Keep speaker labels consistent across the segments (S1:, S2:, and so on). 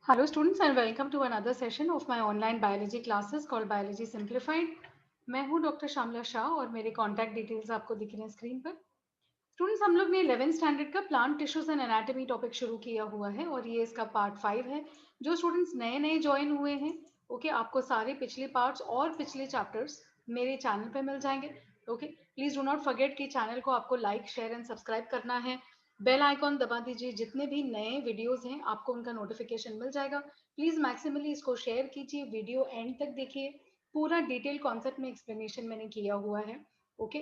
S1: Hello students and welcome to another session of my online biology classes called Biology Simplified. मैं हूं doctor Shamla Shah और मेरे contact details आपको दिख रहे हैं स्क्रीन पर। स्टूडेंट्स, हम लोग ने 11th स्टैंडर्ड का plant tissues and anatomy topic शुरू किया हुआ है और ये इसका पार्ट 5 है। जो स्टूडेंट्स नए नए ज्वाइन हुए हैं, ओके, आपको सारे पिछले पार्ट्स और पिछले चैप्टर्स मेरे चैनल पे मिल जाएंगे। Okay, please do not forget कि चैनल को आपको लाइक शेयर एंड सब्सक्राइब करना है। बेल आइकॉन दबा दीजिए, जितने भी नए वीडियोस हैं आपको उनका नोटिफिकेशन मिल जाएगा। प्लीज मैक्सिमली इसको शेयर कीजिए, वीडियो एंड तक देखिए, पूरा डिटेल कॉन्सेप्ट में एक्सप्लेनेशन मैंने किया हुआ है। Okay,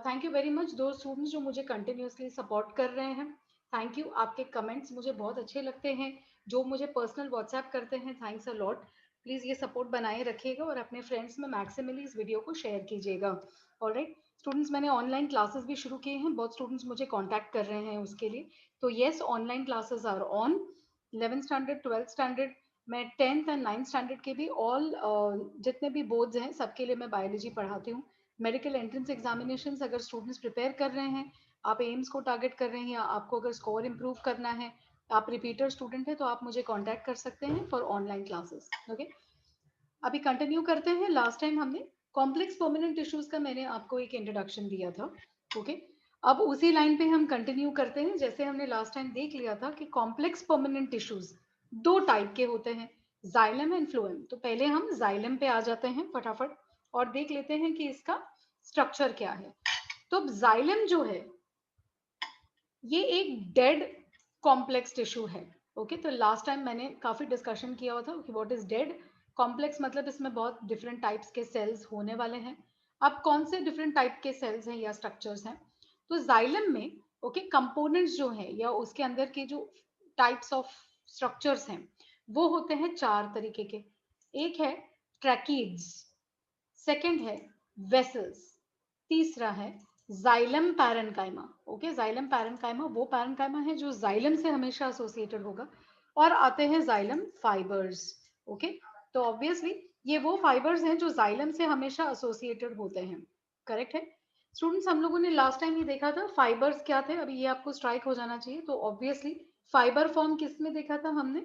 S1: thank you very much दो स्टूडेंट्स जो मुझे कंटिन्यूसली सपोर्ट कर रहे हैं। थैंक यू, आपके कमेंट्स मुझे बहुत अच्छे लगते हैं। जो मुझे पर्सनल व्हाट्सएप करते हैं, थैंक्स अ लॉट। प्लीज ये सपोर्ट बनाए रखिएगा और अपने फ्रेंड्स में मैक्सिमली इस वीडियो को शेयर कीजिएगा। ऑलराइट स्टूडेंट्स, मैंने ऑनलाइन क्लासेस भी शुरू किए हैं, बहुत स्टूडेंट्स मुझे कॉन्टैक्ट कर रहे हैं उसके लिए। तो yes, online classes are on. 11th standard, 12th standard, मैं 10th एंड 9th स्टैंडर्ड के भी ऑल जितने भी बोर्ड्स हैं सबके लिए मैं बायोलॉजी पढ़ाती हूँ। मेडिकल एंट्रेंस एग्जामिनेशन अगर स्टूडेंट्स प्रिपेयर कर रहे हैं, आप एम्स को टारगेट कर रहे हैं या आपको अगर स्कोर इंप्रूव करना है, आप रिपीटर स्टूडेंट हैं, तो आप मुझे कांटेक्ट कर सकते हैं फॉर ऑनलाइन क्लासेस। ओके, अभी कंटिन्यू करते हैं। लास्ट टाइम हमने कॉम्प्लेक्स परमानेंट टिश्यूज का मैंने आपको एक इंट्रोडक्शन दिया था। ओके, अब उसी लाइन पे हम कंटिन्यू करते हैं। जैसे हमने लास्ट टाइम देख लिया था कि कॉम्प्लेक्स परमानेंट टिश्यूज दो टाइप के होते हैं, जाइलम एंड फ्लोएम। तो पहले हम जाइलम पे आ जाते हैं फटाफट और देख लेते हैं कि इसका स्ट्रक्चर क्या है। तो जाइलम जो है ये एक डेड कॉम्प्लेक्स टिश्यू है। ओके, तो लास्ट टाइम मैंने काफी डिस्कशन किया हुआ था कि व्हाट इज डेड कॉम्प्लेक्स, मतलब इसमें बहुत डिफरेंट टाइप्स के सेल्स होने वाले हैं। अब कौन से डिफरेंट टाइप के सेल्स हैं या स्ट्रक्चर्स हैं? तो जाइलम में ओके कंपोनेंट्स जो है या उसके अंदर के जो टाइप्स ऑफ स्ट्रक्चर्स हैं वो होते हैं चार तरीके के। एक है ट्रैकीड्स, सेकंड है वेसल्स, तीसरा है xylem parenchyma. Okay, xylem parenchyma वो पैरेन्काइमा है जो जाइलम से हमेशा एसोसिएटेड होगा। और आते हैं जाइलम फाइबर्स। ओके, तो ऑब्वियसली ये वो फाइबर्स हैं जो जाइलम से हमेशा एसोसिएटेड होते हैं। करेक्ट है स्टूडेंट्स? हम लोगों ने लास्ट टाइम ये देखा था फाइबर्स क्या थे, अभी ये आपको स्ट्राइक हो जाना चाहिए। तो ऑब्वियसली फाइबर फॉर्म किस में देखा था हमने?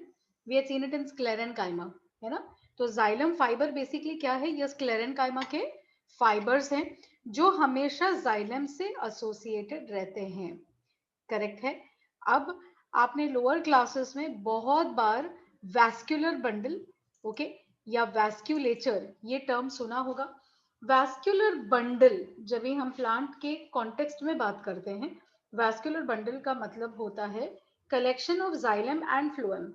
S1: We have seen it in sclerenchyma, है ना? तो जाइलम फाइबर बेसिकली क्या है? ये स्क्लेरेन्काइमा के फाइबर्स हैं जो हमेशा जाइलम से एसोसिएटेड रहते हैं। करेक्ट है। अब आपने लोअर क्लासेस में बहुत बार वैस्कुलर बंडल, ओके, या वैस्कुलेचर ये टर्म सुना होगा। वैस्कुलर बंडल जब भी हम प्लांट के कॉन्टेक्स्ट में बात करते हैं, वैस्कुलर बंडल का मतलब होता है collection of xylem and phloem.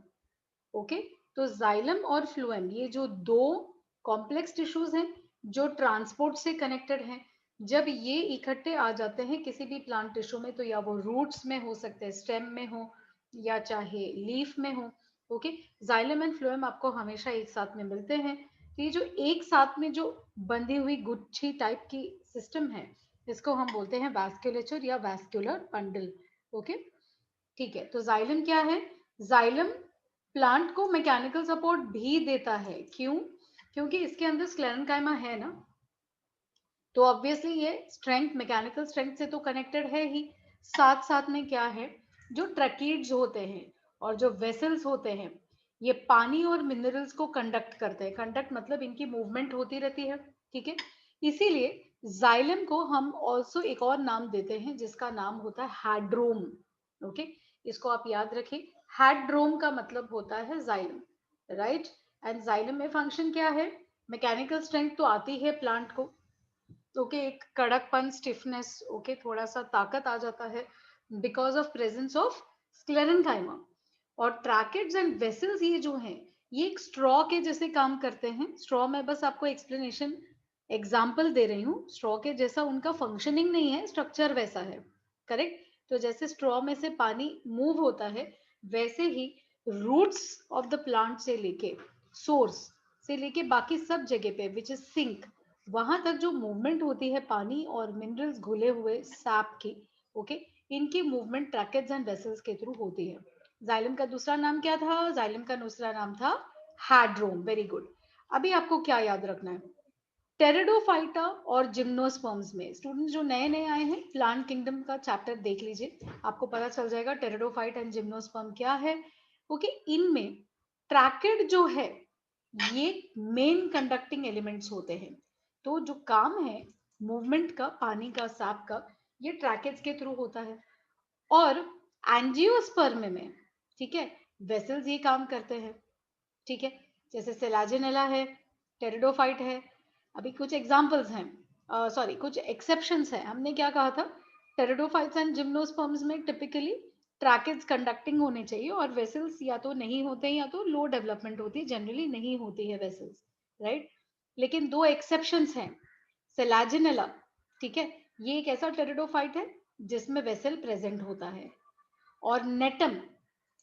S1: Okay, तो जाइलम और फ्लोएम ये जो दो कॉम्प्लेक्स टिश्यूज हैं जो ट्रांसपोर्ट से कनेक्टेड हैं, जब ये इकट्ठे आ जाते हैं किसी भी प्लांट टिश्यू में, तो या वो रूट्स में हो सकते हैं, स्टेम में हो या चाहे लीफ में हो। ओके, जाइलम एंड फ्लोएम आपको हमेशा एक साथ में मिलते हैं। तो ये जो एक साथ में जो बंधी हुई गुच्छी टाइप की सिस्टम है, इसको हम बोलते हैं वैस्कुलेचर या वैस्कुलर बंडल। ओके, ठीक है। तो जाइलम क्या है? जाइलम प्लांट को मैकेनिकल सपोर्ट भी देता है। क्यों? क्योंकि इसके अंदर स्क्लेरेन्काइमा है ना, तो ऑब्वियसली ये स्ट्रेंथ, मैकेनिकल स्ट्रेंथ से तो कनेक्टेड है ही। साथ साथ में क्या है, जो ट्रैकीड्स होते हैं और जो वेसल्स होते हैं, ये पानी और मिनरल्स को कंडक्ट करते हैं। कंडक्ट मतलब इनकी मूवमेंट होती रहती है, ठीक है। इसीलिए जाइलम को हम ऑल्सो एक और नाम देते हैं जिसका नाम होता है हैड्रोम। ओके, इसको आप याद रखिए, हैड्रोम का मतलब होता है जाइलम, राइट। एंड जाइलम में फंक्शन क्या है? मैकेनिकल स्ट्रेंथ तो आती है प्लांट को, ओके, एक कड़कपन, स्टिफनेस, ओके, थोड़ा सा ताकत आ जाता है because of presence of sclerenchyma. और ट्रैकेट्स एंड वेसल्स ये जो हैं, ये एक स्ट्रॉ के जैसे काम करते हैं। स्ट्रॉ में बस आपको एक्सप्लेनेशन एग्जाम्पल दे रही हूँ, स्ट्रॉ के जैसा उनका फंक्शनिंग नहीं है, स्ट्रक्चर वैसा है। करेक्ट, तो जैसे स्ट्रॉ में से पानी मूव होता है, वैसे ही रूट्स ऑफ द प्लांट से लेके सोर्स से लेके बाकी सब जगह पे विच इज सिंक, वहां तक जो मूवमेंट होती है पानी और मिनरल्स घुले हुए सैप की, ओके, इनकी मूवमेंट ट्रैकेट्स एंड वेसल्स के थ्रू होती है। जाइलम का दूसरा नाम क्या था? जाइलम का दूसरा नाम था हैड्रोम। Very good. अभी आपको क्या याद रखना है? टेरिडोफाइटा और जिम्नोस्पर्म्स में, स्टूडेंट्स जो नए नए आए हैं, प्लांट किंगडम का चैप्टर देख लीजिए, आपको पता चल जाएगा टेरिडोफाइट एंड जिम्नोस्पर्म क्या है। ओके, इनमें ट्रैकेड जो है ये मेन कंडक्टिंग एलिमेंट्स होते हैं। तो जो काम है मूवमेंट का, पानी का, सांप का, ये ट्रैकेड्स के थ्रू होता है। और एंजियोस्पर्म में, ठीक है, वेसल्स ये काम करते हैं, ठीक है, जैसे सेलाजिनेला है, टेरिडोफाइट है। अभी कुछ एग्जांपल्स हैं, सॉरी कुछ एक्सेप्शंस हैं। हमने क्या कहा था, टेरिडोफाइट्स एंड जिम्नोस्पर्म्स में टिपिकली ट्रैकेड्स कंडक्टिंग होने चाहिए और वेसल्स या तो नहीं होते हैं या तो लो डेवलपमेंट होती है, जनरली नहीं होती है वेसल्स, राइट। लेकिन दो एक्सेप्शंस हैं, सेलाजिनेला, ठीक है, ये एक ऐसा टेरिडोफाइट है जिसमें वेसल प्रेजेंट होता है, और नेटम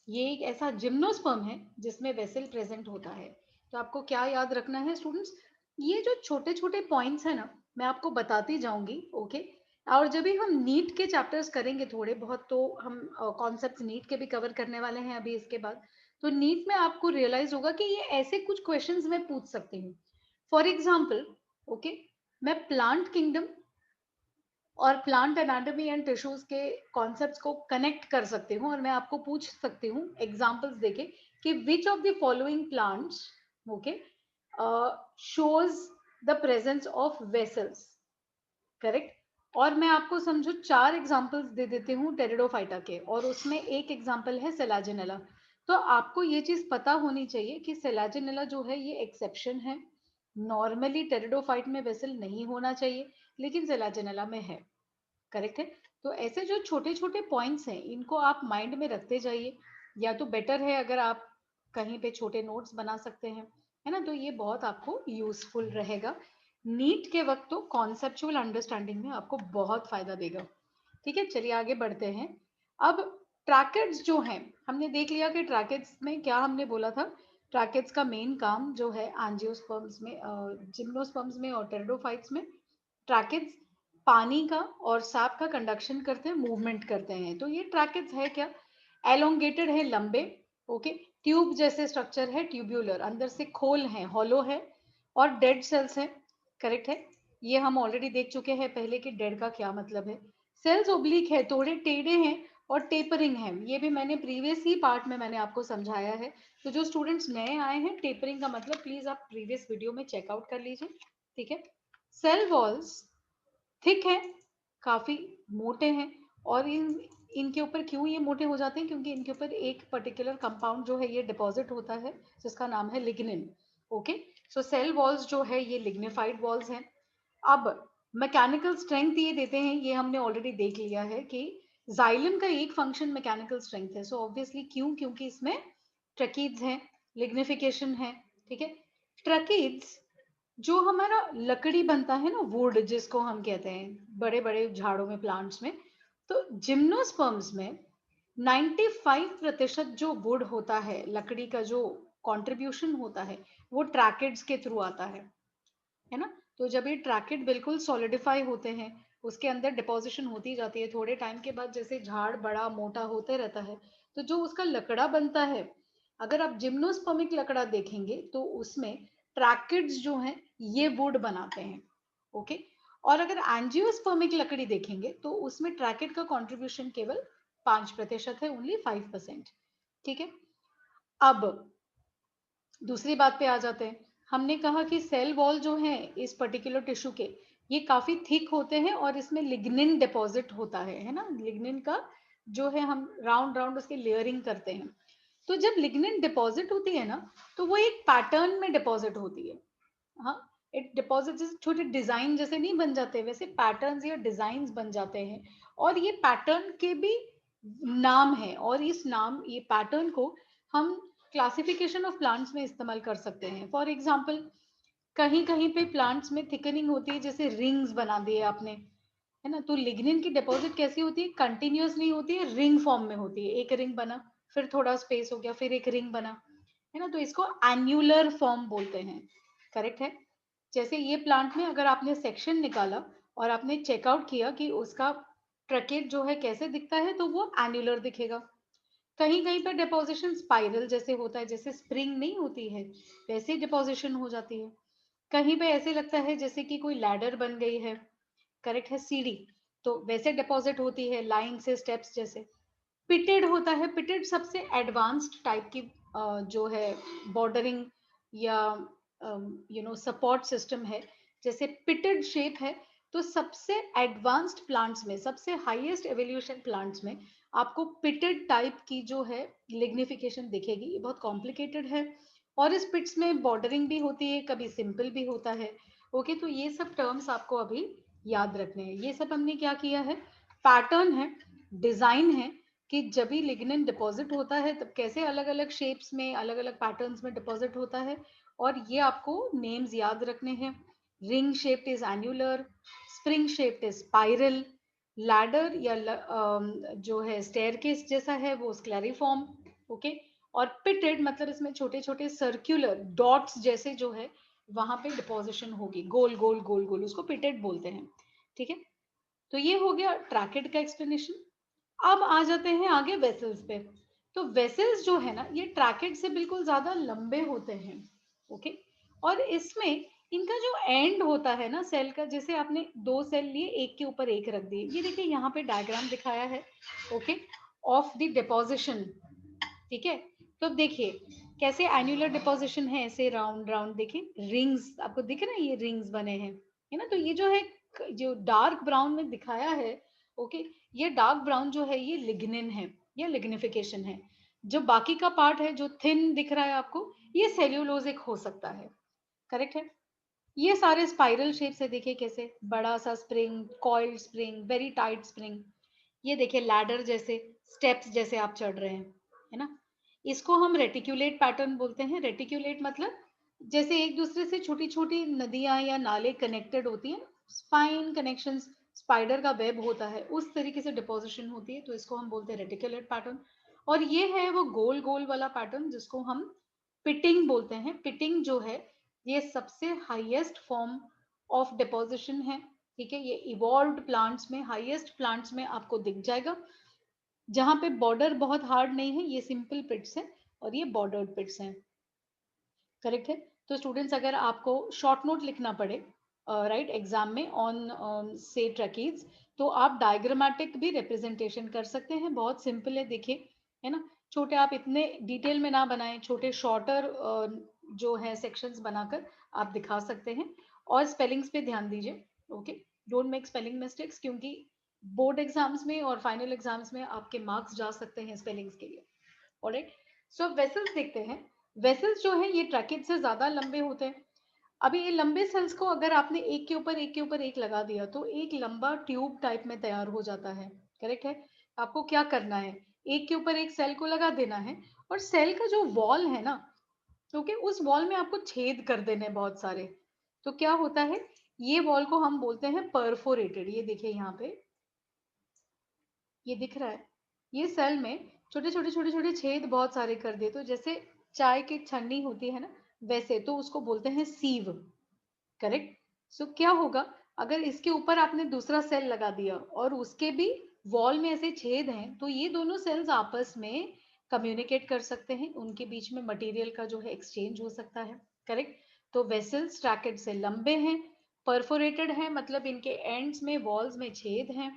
S1: ये एक ऐसा जिम्नोस्पर्म है जिसमें वेसल प्रेजेंट होता है। तो आपको क्या याद रखना है स्टूडेंट्स, ये जो छोटे छोटे पॉइंट्स है ना, मैं आपको बताती जाऊंगी, ओके। और जब भी हम नीट के चैप्टर्स करेंगे थोड़े बहुत, तो हम कॉन्सेप्ट्स नीट के भी कवर करने वाले हैं अभी इसके बाद। तो नीट में आपको रियलाइज होगा कि ये ऐसे कुछ क्वेश्चंस मैं पूछ सकती हूँ। फॉर एग्जाम्पल, ओके, मैं प्लांट किंगडम और प्लांट एनाटॉमी एंड टिश्यूज के कॉन्सेप्ट्स को कनेक्ट कर सकती हूँ और मैं आपको पूछ सकती हूँ एग्जांपल्स देके कि which of the following plants, okay, shows the presence of vessels, correct. और मैं आपको समझो 4 एग्जांपल्स दे देती हूँ टेरिडोफाइटा के, और उसमें एक एग्जांपल है सेलाजिनेला। तो आपको ये चीज पता होनी चाहिए कि सेलाजिनेला जो है ये एक्सेप्शन है, नॉर्मली टेरिडोफाइट में वेसल नहीं होना चाहिए, लेकिन सेलाजिनेला में है, करेक्ट है। तो ऐसे जो छोटे छोटे पॉइंट्स हैं इनको आप माइंड में रखते जाइए, या तो बेटर है अगर आप कहीं पे छोटे नोट्स बना सकते हैं, है ना, तो ये बहुत आपको यूजफुल रहेगा। नीट के वक्त तो कॉन्सेप्चुअल अंडरस्टैंडिंग में आपको बहुत फायदा देगा। ठीक है, चलिए आगे बढ़ते हैं। अब ट्रैकेट्स जो हैं, हमने देख लिया कि ट्रैकेट्स में क्या हमने बोला था। ट्रैकेट्स का मेन काम जो है एंजियोस्पर्म्स में, जिम्नोस्पर्म्स में और टेरिडोफाइट्स में, ट्रैकेट्स पानी का और सांप का कंडक्शन करते हैं, मूवमेंट करते हैं। तो ये ट्रैकेट्स है क्या, एलोंगेटेड है, लंबे, ओके, ट्यूब जैसे स्ट्रक्चर है, ट्यूब्यूलर, अंदर से खोल है, हॉलो है, और डेड सेल्स है, करेक्ट है। ये हम ऑलरेडी देख चुके हैं पहले कि डेड का क्या मतलब है। सेल्स ओब्लिक है, थोड़े टेढ़े हैं, और टेपरिंग है, ये भी मैंने प्रीवियस ही पार्ट में मैंने आपको समझाया है। तो जो स्टूडेंट्स नए आए हैं, टेपरिंग का मतलब प्लीज आप प्रीवियस वीडियो में चेकआउट कर लीजिए, ठीक है। सेल वॉल्स थिक है, काफी मोटे हैं, और इनके ऊपर क्यों ये मोटे हो जाते हैं, क्योंकि इनके ऊपर एक पर्टिकुलर कंपाउंड जो है ये डिपॉजिट होता है जिसका नाम है लिग्निन, ओके। सो सेल वॉल्स जो है ये लिग्निफाइड वॉल्स हैं। अब मैकेनिकल स्ट्रेंथ ये देते हैं, ये हमने ऑलरेडी देख लिया है कि जाइलम का एक फंक्शन मैकेनिकल स्ट्रेंथ है। सो ऑब्वियसली क्यों, क्योंकि इसमें ट्रकीड्स हैं, लिग्निफिकेशन है, ठीक है। ट्रकीड्स जो हमारा लकड़ी बनता है ना, वुड जिसको हम कहते हैं बड़े बड़े झाड़ों में, प्लांट्स में, तो जिम्नोस्पर्म्स में 95% जो वुड होता है, लकड़ी का जो कंट्रीब्यूशन होता है, वो ट्रैकेड्स के थ्रू आता है ना। तो जब ये ट्रैकेड बिल्कुल सॉलिडिफाई होते हैं, उसके अंदर डिपोजिशन होती जाती है, थोड़े टाइम के बाद जैसे झाड़ बड़ा मोटा होते रहता है, तो जो उसका लकड़ा बनता है, अगर आप जिम्नोस्पर्मिक लकड़ा देखेंगे तो उसमें ट्रैकेड्स जो हैं ये वुड बनाते हैं, ओके। और अगर एंजियोस्पर्मिक लकड़ी देखेंगे तो उसमें ट्रैकेड का कंट्रीब्यूशन केवल 5% है, ओनली 5%, ठीक है। अब दूसरी बात पे आ जाते हैं। हमने कहा कि सेल वॉल जो है इस पर्टिकुलर टिश्यू के, ये काफी थिक होते हैं और इसमें लिग्निन डिपॉजिट होता है ना, लिग्निन का जो है हम राउंड राउंड उसके लेयरिंग करते हैं। तो जब लिग्निन डिपॉजिट होती है ना, तो वो एक पैटर्न में डिपॉजिट होती है। हाँ, इट डिपॉजिट जैसे छोटे डिजाइन जैसे नहीं बन जाते, वैसे पैटर्न्स या डिजाइन बन जाते हैं। और ये पैटर्न के भी नाम है, और इस नाम, ये पैटर्न को हम क्लासिफिकेशन ऑफ प्लांट्स में इस्तेमाल कर सकते हैं। फॉर एग्जाम्पल, कहीं कहीं पे प्लांट्स में थिकनिंग होती है, जैसे रिंग्स बना दिए आपने, है ना। तो लिग्निन की डिपॉजिट कैसी होती है, कंटिन्यूअस नहीं होती है, रिंग फॉर्म में होती है। एक रिंग बना, फिर थोड़ा स्पेस हो गया, फिर एक रिंग बना, है ना। तो इसको एन्युलर फॉर्म बोलते हैं, करेक्ट है। जैसे ये प्लांट में अगर आपने सेक्शन निकाला और आपने चेकआउट किया कि उसका ट्रकेट जो है कैसे दिखता है, तो वो एन्युलर दिखेगा। कहीं कहीं पर डिपोजिशन स्पाइरल जैसे होता है, जैसे स्प्रिंग नहीं होती है वैसे डिपोजिशन हो जाती है। कहीं पे ऐसे लगता है जैसे कि कोई लैडर बन गई है, करेक्ट है, सीढ़ी, तो वैसे डिपॉजिट होती है लाइन से, स्टेप्स जैसे। पिटेड होता है। पिटेड सबसे एडवांस्ड टाइप की जो है बॉर्डरिंग या सपोर्ट सिस्टम है। जैसे पिटेड शेप है तो सबसे एडवांस्ड प्लांट्स में, सबसे हाईएस्ट एवोल्यूशन प्लांट्स में आपको पिटेड टाइप की जो है लिग्निफिकेशन दिखेगी। ये बहुत कॉम्प्लिकेटेड है और इस पिट्स में बॉर्डरिंग भी होती है, कभी सिंपल भी होता है। ओके, तो ये सब टर्म्स आपको अभी याद रखने हैं। ये सब हमने क्या किया है, पैटर्न है, डिजाइन है कि जब भी लिग्निन डिपॉजिट होता है तब कैसे अलग अलग शेप्स में, अलग अलग पैटर्न्स में डिपॉजिट होता है, और ये आपको नेम्स याद रखने हैं। Ring shaped is annular, spring shaped is spiral, ladder या जो है स्टेयरकेस जैसा है वो स्क्लेरिफॉर्म। ओके, और पिटेड मतलब इसमें छोटे छोटे सर्कुलर डॉट्स जैसे जो है वहां पे डिपोजिशन होगी, गोल गोल गोल गोल, उसको पिटेड बोलते हैं। ठीक है, तो ये हो गया ट्रैकेड का एक्सप्लेनेशन। अब आ जाते हैं आगे वेसल्स पे। तो वेसल्स जो है ना ये ट्रैकेड से बिल्कुल ज्यादा लंबे होते हैं। ओके, और इसमें इनका जो एंड होता है ना सेल का, जैसे आपने दो सेल लिए एक के ऊपर एक रख दिए, ये देखिए यहाँ पे डायग्राम दिखाया है। Okay, of the deposition. ठीक है, तो अब देखिए कैसे एन्युलर डिपोजिशन है, ऐसे राउंड राउंड, देखिए रिंग्स आपको दिख रहे हैं, ये रिंग्स बने हैं, है ना। तो ये जो है जो डार्क ब्राउन में दिखाया है, ओके, ये डार्क ब्राउन जो है ये लिग्निन है या लिग्निफिकेशन है। जो बाकी का पार्ट है जो थिन दिख रहा है आपको, ये सेल्यूलोजिक हो सकता है। करेक्ट है। ये सारे स्पाइरल शेप से देखिए कैसे, बड़ा सा spring, coiled spring, very tight spring. ये देखिए लैडर जैसे, स्टेप्स जैसे आप चढ़ रहे हैं, है ना। इसको हम रेटिकुलेट पैटर्न बोलते हैं। रेटिकुलेट मतलब जैसे एक दूसरे से छोटी छोटी नदियां या नाले कनेक्टेड होती हैं, स्पाइन कनेक्शंस, स्पाइडर का वेब होता है, उस तरीके से डिपोजिशन होती है, तो इसको हम बोलते हैं रेटिकुलेट पैटर्न। और ये है वो गोल गोल वाला पैटर्न जिसको हम पिटिंग बोलते हैं। पिटिंग जो है ये सबसे हाईएस्ट फॉर्म ऑफ डिपोजिशन है। ठीक है, ये इवॉल्व्ड प्लांट्स में, हाईएस्ट प्लांट्स में आपको दिख जाएगा, जहां पे बॉर्डर बहुत हार्ड नहीं है, ये सिंपल पिट्स हैं और ये बॉर्डर्ड पिट्स हैं। करेक्ट है। तो स्टूडेंट्स अगर आपको शॉर्ट नोट लिखना पड़े राइट एग्जाम में ऑन से ट्रैकीज, तो आप डायग्रामेटिक भी रिप्रेजेंटेशन कर सकते हैं, बहुत सिंपल है, देखिए, है ना। छोटे आप इतने डिटेल में ना बनाएं, छोटे शॉर्टर जो है सेक्शंस बनाकर आप दिखा सकते हैं। और स्पेलिंग्स पे ध्यान दीजिए। Okay, don't make spelling mistakes, क्योंकि बोर्ड एग्जाम्स में और फाइनल एग्जाम्स में आपके मार्क्स जा सकते हैं स्पेलिंग्स के लिए। ऑलराइट, सो अब वेसल्स देखते हैं। वेसल्स जो है ये ट्रैकेज से ज्यादा लंबे होते हैं। अभी ये लंबे सेल्स को अगर आपने एक के ऊपर एक के ऊपर एक लगा दिया तो एक लंबा ट्यूब टाइप में तैयार हो जाता है। करेक्ट है। आपको क्या करना है, एक के ऊपर एक सेल को लगा देना है, और सेल का जो वॉल है ना, क्योंकि उस वॉल में आपको छेद कर देने हैं बहुत सारे। तो क्या होता है, ये वॉल को हम बोलते हैं परफोरेटेड। ये देखिए यहाँ पे ये दिख रहा है, ये सेल में छोटे छोटे छोटे छोटे छेद बहुत सारे कर दिए, तो जैसे चाय की छन्नी होती है ना, वैसे, तो उसको बोलते हैं सीव। करेक्ट। सो क्या होगा, अगर इसके ऊपर आपने दूसरा सेल लगा दिया और उसके भी वॉल में ऐसे छेद हैं, तो ये दोनों सेल्स आपस में कम्युनिकेट कर सकते हैं, उनके बीच में मटेरियल का जो है एक्सचेंज हो सकता है। करेक्ट। तो वेसल्स ट्रैकेड से लंबे हैं, परफोरेटेड हैं, मतलब इनके एंड्स में, वॉल्स में छेद हैं।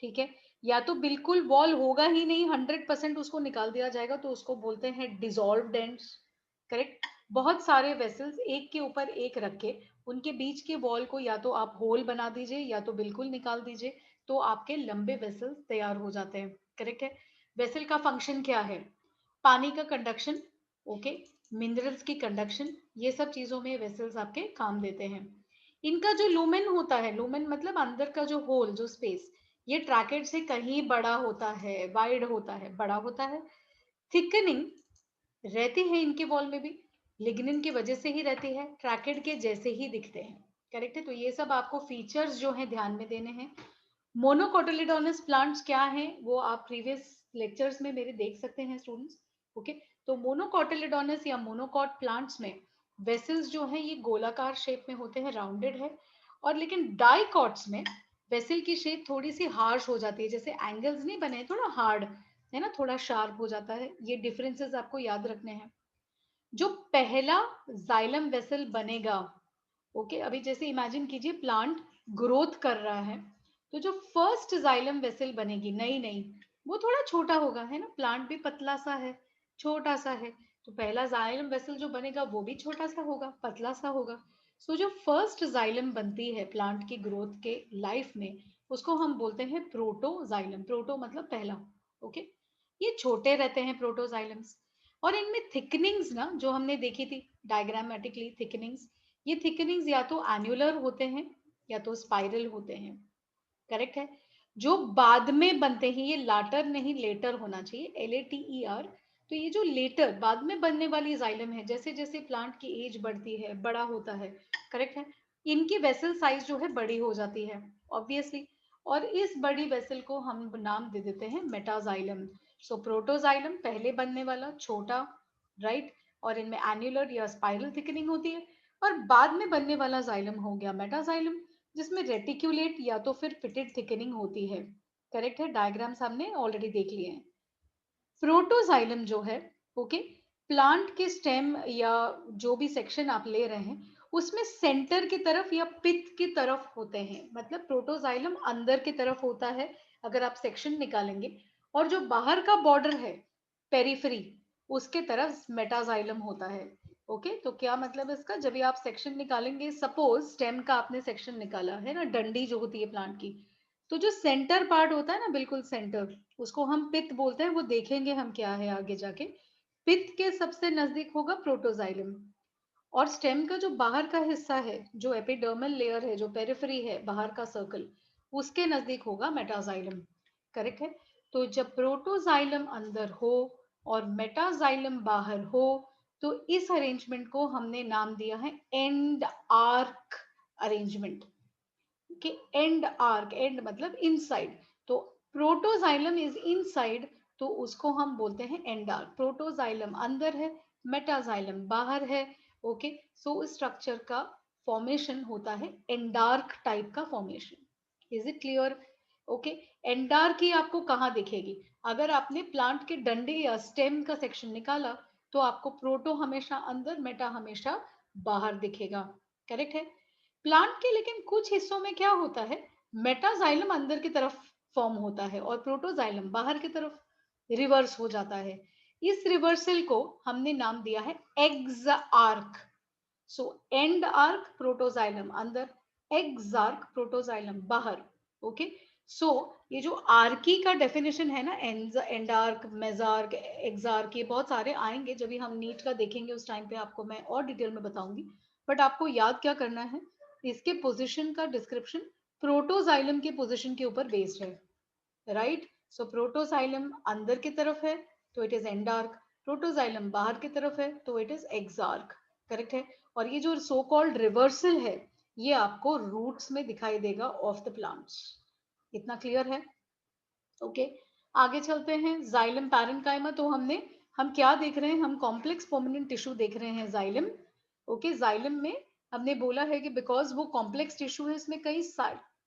S1: ठीक है, या तो बिल्कुल वॉल होगा ही नहीं, 100% उसको निकाल दिया जाएगा, तो उसको बोलते हैं डिसॉल्व्ड एंड्स। करेक्ट। बहुत सारे वेसल्स एक के ऊपर एक रख के उनके बीच के वॉल को या तो आप होल बना दीजिए या तो बिल्कुल निकाल दीजिए, तो आपके लंबे वेसल्स तैयार हो जाते हैं। करेक्ट है। वेसल का फंक्शन क्या है, पानी का कंडक्शन, ओके, मिनरल्स की कंडक्शन, ये सब चीजों में वेसल्स आपके काम देते हैं। इनका जो लूमेन होता है, लूमेन मतलब अंदर का जो होल, जो स्पेस, ये ट्रैकेट से कहीं बड़ा होता है, वाइड होता है, बड़ा होता है। थिकनिंग रहती है इनके वॉल में भी, लिग्निन की वजह से ही रहती है, ट्रैकेड के जैसे ही दिखते हैं। करेक्ट है। तो ये सब आपको फीचर्स जो है ध्यान में देने हैं। मोनोकोटिलिडोनस प्लांट्स क्या हैं वो आप प्रीवियस लेक्चर्स में मेरे देख सकते हैं स्टूडेंट्स। ओके, तो मोनोकोटिलिडोनस या मोनोकॉट प्लांट्स में वेसल्स जो है ये गोलाकार शेप में होते हैं, राउंडेड है। और लेकिन डाइकॉट्स में वेसल की शेप थोड़ी सी हार्श हो जाती है, जैसे एंगल्स नहीं बने, थोड़ा हार्ड है ना, थोड़ा शार्प हो जाता है। ये डिफरेंसेस आपको याद रखने हैं। जो पहला जाइलम वेसल बनेगा, ओके, अभी जैसे इमेजिन कीजिए प्लांट ग्रोथ कर रहा है, तो जो फर्स्ट जाइलम वेसल बनेगी, नई नई, वो थोड़ा छोटा होगा, है ना, प्लांट भी पतला सा है, छोटा सा है, तो पहला जाइलम वेसल जो बनेगा वो भी छोटा सा होगा, पतला सा होगा। सो जो फर्स्ट जाइलम बनती है प्लांट की ग्रोथ के लाइफ में, उसको हम बोलते हैं प्रोटोजाइलम। प्रोटो मतलब पहला, ओके। ये छोटे रहते हैं प्रोटोजाइलम्स, और इनमें थिकनिंग्स ना जो हमने देखी थी डायग्रामेटिकली, थिकनिंग्स, ये थिकनिंग्स या तो एन्युलर होते हैं या तो स्पाइरल होते हैं, करेक्ट है। जो बाद में बनते हैं, ये लाटर नहीं लेटर होना चाहिए, LATER। तो ये जो लेटर बाद में बनने वाली जाइलम है, जैसे जैसे प्लांट की एज बढ़ती है, बड़ा होता है, करेक्ट है, इनकी वेसल साइज जो है बड़ी हो जाती है ऑब्वियसली, और इस बड़ी वेसल को हम नाम दे देते हैं मेटाजाइलम। सो प्रोटोजाइलम पहले बनने वाला छोटा, राइट, और इनमें एन्युलर या स्पाइरल थिकनिंग होती है, और बाद में बनने वाला जाइलम हो गया मेटाजाइलम, जिसमें रेटिक्यूलेट या तो फिर पिटेड थिकनिंग होती है, करेक्ट है। डायग्राम्स हमने ऑलरेडी देख लिए हैं। प्रोटोजाइलम जो है, ओके, प्लांट के स्टेम या जो भी सेक्शन आप ले रहे हैं, उसमें सेंटर की तरफ या पिथ की तरफ होते हैं, मतलब प्रोटोजाइलम अंदर की तरफ होता है अगर आप सेक्शन निकालेंगे, और जो बाहर का बॉर्डर है, पेरिफेरी, उसके तरफ मेटाजाइलम होता है, ओके। तो क्या मतलब इसका, जब भी आप सेक्शन निकालेंगे, सपोज स्टेम का आपने सेक्शन निकाला है ना, डंडी जो होती है प्लांट की, तो जो सेंटर पार्ट होता है ना, बिल्कुल सेंटर, उसको हम पित्त बोलते हैं, वो देखेंगे हम क्या है आगे जाके। पित्त के सबसे नजदीक होगा प्रोटोजाइलम, और स्टेम का जो बाहर का हिस्सा है, जो एपिडर्मल लेयर है, जो पेरिफेरी है, बाहर का सर्कल, उसके नजदीक होगा मेटाजाइलम, करेक्ट है। तो जब प्रोटोजाइलम अंदर हो और मेटाजाइलम बाहर हो, तो इस अरेंजमेंट को हमने नाम दिया है एंड आर्क अरेंजमेंट, कि एंड आर्क, एंड मतलब इनसाइड, तो प्रोटोजाइलम इज इनसाइड, तो उसको हम बोलते हैं एंड आर्क। प्रोटोजाइलम अंदर है, मेटाजाइलम बाहर है, ओके। सो स्ट्रक्चर का फॉर्मेशन होता है एंडार्क टाइप का formation. Is it clear? Okay. Endarchy आपको कहाँ दिखेगी? अगर आपने प्लांट के डंडे या स्टेम का सेक्शन निकाला, तो आपको प्रोटो हमेशा अंदर, मेटा हमेशा बाहर दिखेगा, करेक्ट है। प्लांट के लेकिन कुछ हिस्सों में क्या होता है, मेटाजाइलम अंदर की तरफ फॉर्म होता है और प्रोटोजाइलम बाहर की तरफ रिवर्स हो जाता है। इस रिवर्सल को हमने नाम दिया है eggs arc. So and arc protoxylem अंदर, एग्ज आर्क प्रोटोजाइलम बाहर, ओके। सो ये जो आर्की का डेफिनेशन है ना, एंड आर्क, मेजार्क, एग्जार्क, ये बहुत सारे आएंगे जब भी हम नीट का देखेंगे, उस टाइम पे आपको मैं और डिटेल में बताऊंगी। बट आपको याद क्या करना है, इसके पोजीशन का डिस्क्रिप्शन प्रोटोजाइलम के पोजीशन के ऊपर बेस्ड है, राइट। सो प्रोटोजाइलम अंदर की तरफ है तो इट इज एंडार्क, प्रोटोजाइलम बाहर की तरफ है तो इट इज एक्सार्क, करेक्ट है। और ये जो सो कॉल्ड रिवर्सल है, ये आपको रूट्स में दिखाई देगा ऑफ द प्लांट्स। इतना क्लियर है? ओके। आगे चलते हैं, जाइलम पैरेन्काइमा। तो हम क्या देख रहे हैं, हम कॉम्प्लेक्स परमानेंट टिश्यू देख रहे हैं जाइलम, ओके। जाइलम में हमने बोला है कि बिकॉज वो कॉम्प्लेक्स टिश्यू है, इसमें कई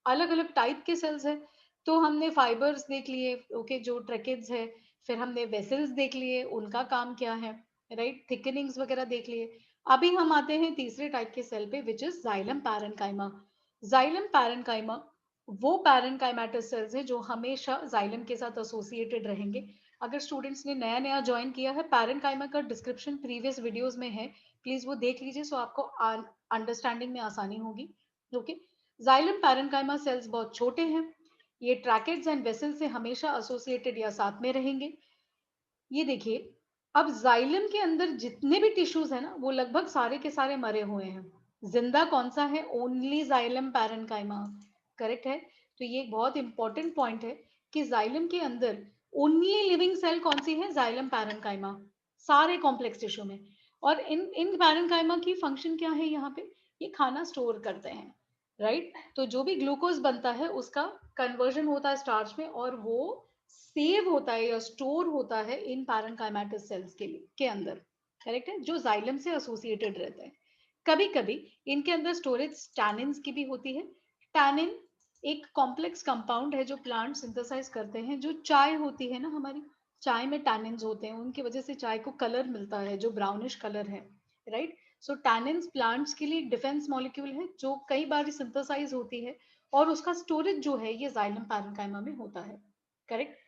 S1: अलग अलग टाइप के सेल्स है, तो हमने फाइबर्स देख लिए, ओके, जो ट्रेकिड्स है, फिर हमने वेसल्स देख लिए, उनका काम क्या है, राइट, थिकनिंग्स वगैरह देख लिए। अभी हम आते हैं तीसरे टाइप के सेल पे, which is xylem parenchyma. Xylem parenchyma वो पैरेन्काइमेटस सेल्स हैं जो हमेशा जाइलम के साथ एसोसिएटेड रहेंगे। अगर स्टूडेंट्स ने नया नया ज्वाइन किया है, पैरेन्काइमा का डिस्क्रिप्शन प्रीवियस वीडियोस में है, प्लीज वो देख लीजिए, सो आपको अंडरस्टैंडिंग में आसानी होगी, ओके। जाइलम पैरेन्काइमा सेल्स बहुत छोटे हैं, ये ट्रैकेट्स एंड वेसल से हमेशा एसोसिएटेड या साथ में रहेंगे। ये देखिए, अब जाइलम के अंदर जितने भी टिश्यूज है ना, वो लगभग सारे के सारे मरे हुए हैं। जिंदा कौन सा है? ओनली जाइलम पैरेन्काइमा, करेक्ट है। तो ये एक बहुत इंपॉर्टेंट पॉइंट है कि जाइलम के अंदर ओनली लिविंग सेल कौन सी है? जाइलम पैरेन्काइमा, सारे कॉम्प्लेक्स टिश्यू में। और इन पैरेन्काइमा की फंक्शन क्या है यहाँ पे? ये खाना स्टोर करते हैं, राइट। तो जो भी ग्लूकोज बनता है उसका कन्वर्जन होता है स्टार्च में, और वो सेव होता है या स्टोर होता है इन पैरेन्काइमेटस सेल्स के अंदर, करेक्ट है, जो जाइलम से एसोसिएटेड रहते हैं। कभी कभी इनके अंदर स्टोरेज टैनिन्स की भी होती है। टैनिन एक कॉम्प्लेक्स कंपाउंड है जो प्लांट सिंथेसाइज करते हैं। जो चाय होती है ना हमारी, चाय में टैनिन्स होते हैं, उनकी वजह से चाय को कलर मिलता है जो ब्राउनिश कलर है, राइट। सो टैनिन्स प्लांट्स के लिए एक डिफेंस मॉलिक्यूल है जो कई बार सिंथेसाइज होती है, और उसका स्टोरेज जो है ये जाइलम पैरेन्काइमा में होता है, करेक्ट।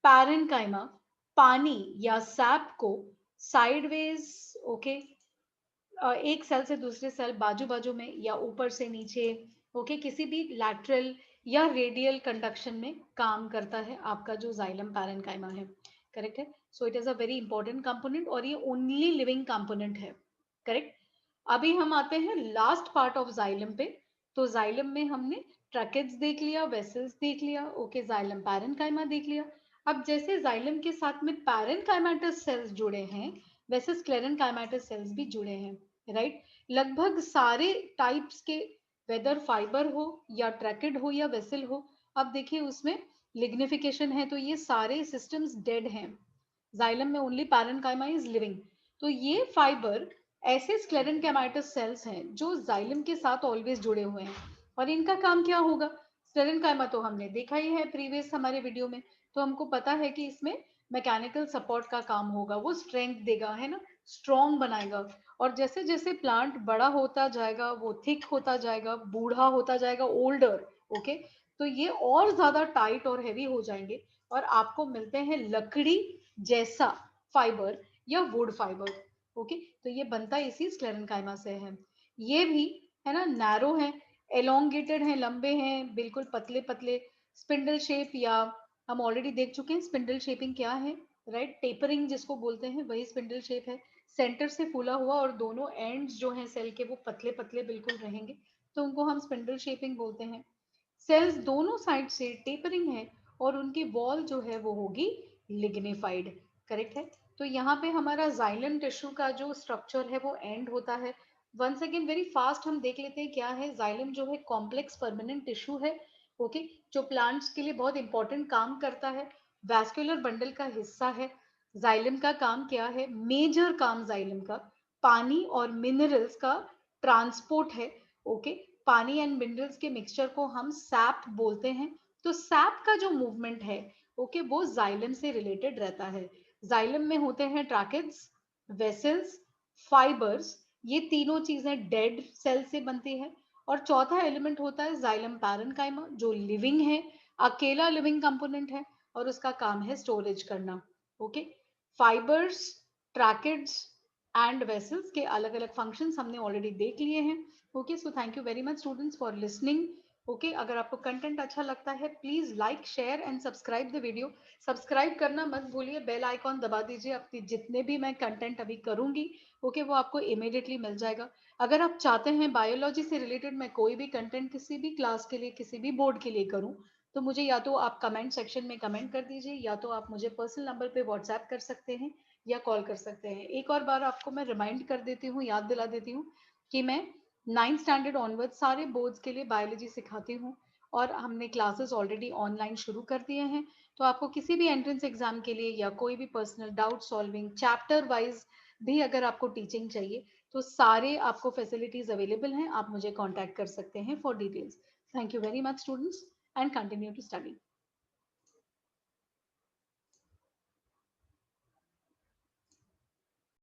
S1: पैरेन्काइमा पानी या सैप को साइडवेज ओके एक सेल से दूसरे सेल बाजू बाजू में या ऊपर से नीचे ओके किसी भी लैटरल या रेडियल कंडक्शन में काम करता है आपका जो जाइलम पैरेन्काइमा है, करेक्ट है। So it is a very important component और ये ओनली लिविंग कंपोनेंट है, करेक्ट। अभी हम आते हैं लास्ट पार्ट ऑफ जाइलम पे। तो जाइलम में हमने ट्रैकेट्स देख लिया, वेसल्स देख लिया, ओके जाइलम पैरेन्काइमा देख लिया। अब जैसे जाइलम के साथ में पैरेन्काइमेटस सेल्स जुड़े हैं वैसे स्क्लेरेन्काइमेटस सेल्स भी जुड़े हैं, राइट। लगभग सारे टाइप्स के वेदर फाइबर हो या ट्रैकेड हो या वेसल हो, अब देखिए उसमें लिग्निफिकेशन है तो ये सारे सिस्टम्स डेड हैं। जाइलम में ओनली पैरेन्काइमा इज लिविंग। तो ये फाइबर ऐसे स्क्लेरेन्काइमेटस सेल्स हैं जो जाइलम के साथ ऑलवेज जुड़े हुए हैं। और इनका काम क्या होगा? स्क्लेरेन्काइमा तो हमने देखा ही है प्रीवियस हमारे वीडियो में, तो हमको पता है कि इसमें मैकेनिकल सपोर्ट का काम होगा, वो स्ट्रेंथ देगा, है ना, स्ट्रॉन्ग बनाएगा। और जैसे जैसे प्लांट बड़ा होता जाएगा, वो थिक होता जाएगा, बूढ़ा होता जाएगा, ओल्डर, ओके, तो ये और ज्यादा टाइट और हैवी हो जाएंगे और आपको मिलते हैं लकड़ी जैसा फाइबर या वुड फाइबर, ओके। तो ये बनता इसी स्क्लेरेन्काइमा से है। ये भी है ना नैरो है, एलोंगेटेड है, लंबे हैं, बिल्कुल पतले पतले, स्पिंडल शेप, या हम ऑलरेडी देख चुके हैं स्पिंडल शेपिंग क्या है, राइट। टेपरिंग जिसको बोलते हैं वही स्पिंडल शेप है, सेंटर से फूला हुआ और दोनों एंड्स जो हैं सेल के वो पतले पतले बिल्कुल रहेंगे, तो उनको हम स्पिंडल शेपिंग बोलते हैं। सेल्स दोनों साइड से टेपरिंग है और उनकी वॉल जो है वो होगी लिग्निफाइड, करेक्ट है। तो यहाँ पे हमारा जाइलम टिश्यू का जो स्ट्रक्चर है वो एंड होता है। वंस अगेन वेरी फास्ट हम देख लेते हैं क्या है। जाइलम जो है कॉम्प्लेक्स परमानेंट टिश्यू है, ओके, जो प्लांट्स के लिए बहुत इंपॉर्टेंट काम करता है, वैस्कुलर बंडल का हिस्सा है। जाइलम का काम क्या है? मेजर काम जाइलम का पानी और मिनरल्स का ट्रांसपोर्ट है, ओके। पानी एंड मिनरल्स के मिक्सचर को हम सैप बोलते हैं। तो सैप का जो मूवमेंट है, ओके, वो जाइलम से रिलेटेड रहता है। जाइलम में होते हैं ट्रैकेट्स, वेसल्स, फाइबर्स, ये तीनों चीजें डेड सेल से बनती है। और चौथा एलिमेंट होता है जाइलम पैरेन्काइमा जो लिविंग है, अकेला लिविंग कंपोनेंट है और उसका काम है स्टोरेज करना, okay. Fibres, tracheids and vessels के अलग अलग फंक्शंस हमने ऑलरेडी देख लिए हैं, okay. So thank you very much students for listening, okay. अगर आपको कंटेंट अच्छा लगता है please like, share and subscribe the video. Subscribe करना मत भूलिए, बेल आइकॉन दबा दीजिए, अपनी जितने भी मैं कंटेंट अभी करूंगी, ओके, वो आपको इमीडिएटली मिल जाएगा। अगर आप चाहते हैं बायोलॉजी से रिलेटेड मैं कोई भी कंटेंट किसी भी क्लास के लिए, किसी भी बोर्ड के लिए करूं, तो मुझे या तो आप कमेंट सेक्शन में कमेंट कर दीजिए या तो आप मुझे पर्सनल नंबर पे व्हाट्सएप कर सकते हैं या कॉल कर सकते हैं। एक और बार आपको मैं रिमाइंड कर देती हूँ, याद दिला देती हूँ कि मैं 9th स्टैंडर्ड ऑनवर्ड सारे बोर्ड्स के लिए बायोलॉजी सिखाती हूँ और हमने क्लासेस ऑलरेडी ऑनलाइन शुरू कर दिए हैं। तो आपको किसी भी एंट्रेंस एग्जाम के लिए या कोई भी personal doubt solving chapter wise भी अगर आपको टीचिंग चाहिए तो सारे आपको फैसिलिटीज अवेलेबल हैं, आप मुझे कांटेक्ट कर सकते हैं for details. Thank you very much students and continue to study.